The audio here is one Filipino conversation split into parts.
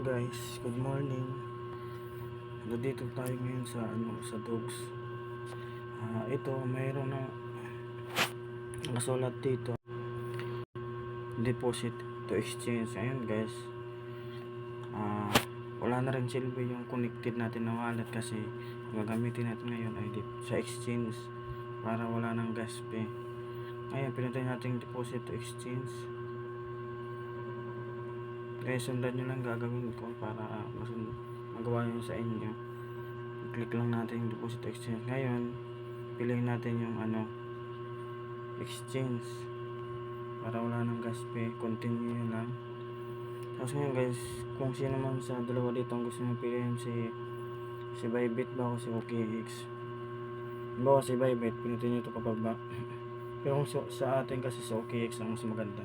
Guys, good morning. Nandito tayo ngayon sa sa dogs. Ito mayroon na nakasulat dito, deposit to exchange. Ayun guys. Wala na rin silbi yung connected natin na wallet kasi gagamitin natin ngayon ay sa exchange para wala nang gas fee. Ngayon pinatay natin deposit to exchange. Guys, sundan nyo lang gagawin ko para magawa nyo sa inyo. Click lang natin yung deposit exchange. Ngayon piliin natin yung exchange para wala nang gas fee. Continue nyo lang. Tapos ngayon guys, kung sino man sa dalawa dito ang gusto nyo piliin, si Bybit ba o si OKX. Bawa si Bybit, pinutin nyo ito pababa. Pero kung sa atin kasi sa OKX ang mas maganda.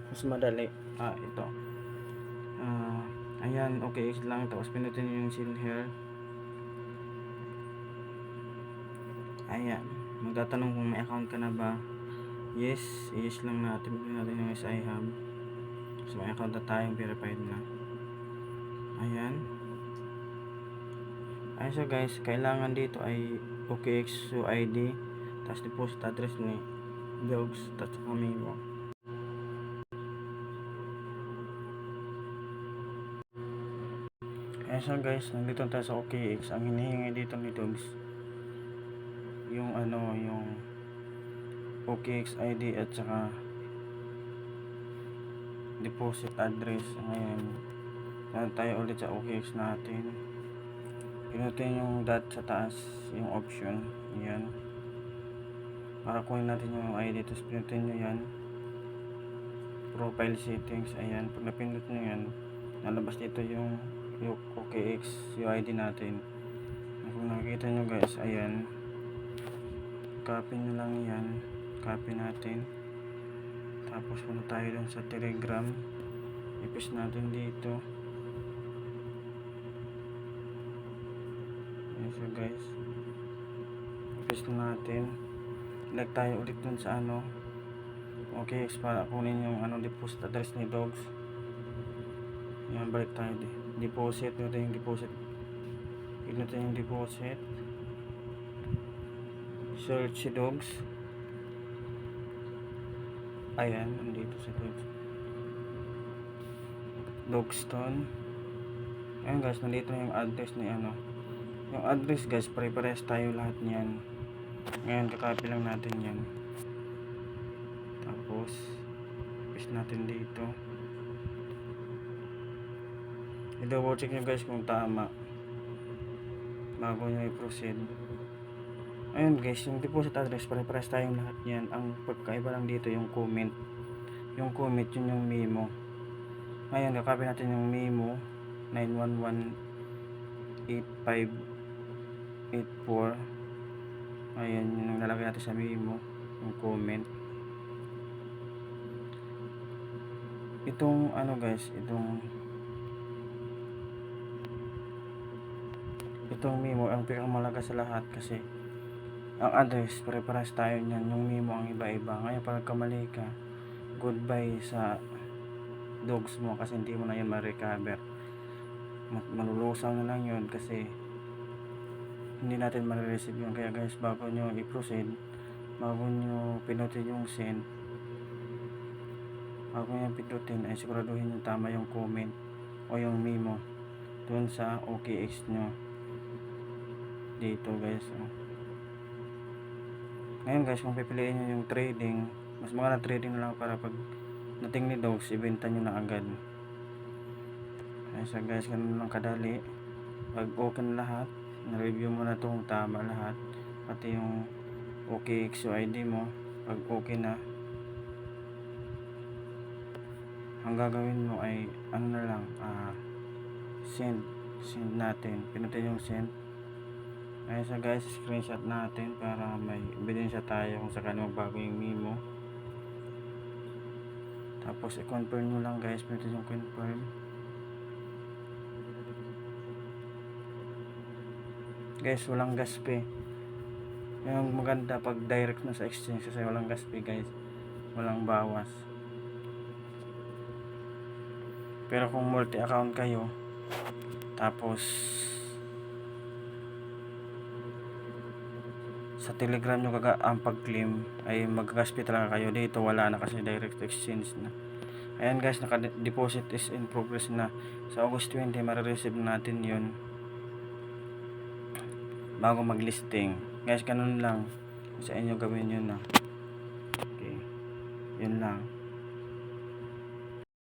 Mas madali. Ito. Ayan, OKX lang. Tapos pinutin nyo yung send here. Ayan. Magtatanong kung may account ka na ba. Yes. Yes lang natin. Pinutin natin yung SI Hub. So may account na tayong verified na. Ayan. Ayan, so guys, kailangan dito ay OKX ID. Tapos deposit address ni dogs. Tapos kami mo. Ayan, so guys, nandito tayo sa OKX. Ang hinihingi dito ni dogs yung yung OKX ID at saka deposit address. Ngayon tayo ulit sa OKX natin. Pinutin yung dot sa taas, yung option. Yan, para kunin natin yung ID. Tapos pinutin nyo yan, profile settings. Ayan, pag napindot nyo yan, nalabas dito yung OKX UID natin. Kung nakikita nyo guys, ayan, copy nyo lang yan. Copy natin. Tapos punta tayo dun sa Telegram, i-paste natin dito. Ayan, so guys, i-paste natin. Like tayo ulit dun sa OKX para kunin yung deposit address ni dogs. Ayan, balik tayo deposit. Ito yung deposit. Ito yung deposit. Search si dogs. Ayan, nandito si dogs. Dogstone. Ayan guys, nandito yung address ni yung address guys, pare-pares tayo lahat niyan. Ngayon kakopy lang natin yan. Tapos paste natin dito. I-double check nyo guys kung tama bago nyo i-proceed. Ayun guys, yung deposit address pare-pares tayong lahat yan. Ang pagkaiba lang dito yung comment. Yung comment yun yung memo. Ngayon kakopy natin yung memo 9118584. Ayan, yung lalagay natin sa memo yung comment. Itong guys, itong memo ang pinakamalaga sa lahat kasi ang address pare-pares tayo niyan. Yung memo ang iba-iba. Ngayon pag kamali ka, goodbye sa dogs mo kasi hindi mo na yan ma-recover. Malulusaw na lang yun kasi hindi natin ma-receive yun. Kaya guys, bago nyo i-proceed, bago nyo pinutin yung send, bago nyo pinutin ay siguraduhin nyo tama yung comment o yung memo dun sa OKX nyo dito guys. Ngayon guys, kung pipiliin nyo yung trading, mas maganda trading na lang para pag nating ni dogs, ibenta nyo na agad. Ayan, so guys, ganun lang kadali. Pag okay na lahat, na-review mo na itong tama lahat, pati yung OKX ID mo. Pag okay na, ang gagawin mo ay na lang, send natin. Pinutin yung send. Ayan, so guys, screenshot natin para may ebidensya tayo kung sakali magbago yung memo. Tapos i-confirm nyo lang guys, pinutin yung confirm. Guys, walang gas fee. Yung maganda pag direct na sa exchange kasi walang gas fee guys, walang bawas. Pero kung multi-account kayo, tapos sa Telegram nyo ang pag-claim ay magagaspi talaga kayo. Dito wala na kasi direct exchange na. Ayan guys, naka-deposit is in progress na. Sa August 20, marireceive natin yun bago mag-listing. Guys, ganun lang. Sa inyo gawin yun na. Okay. Yun lang.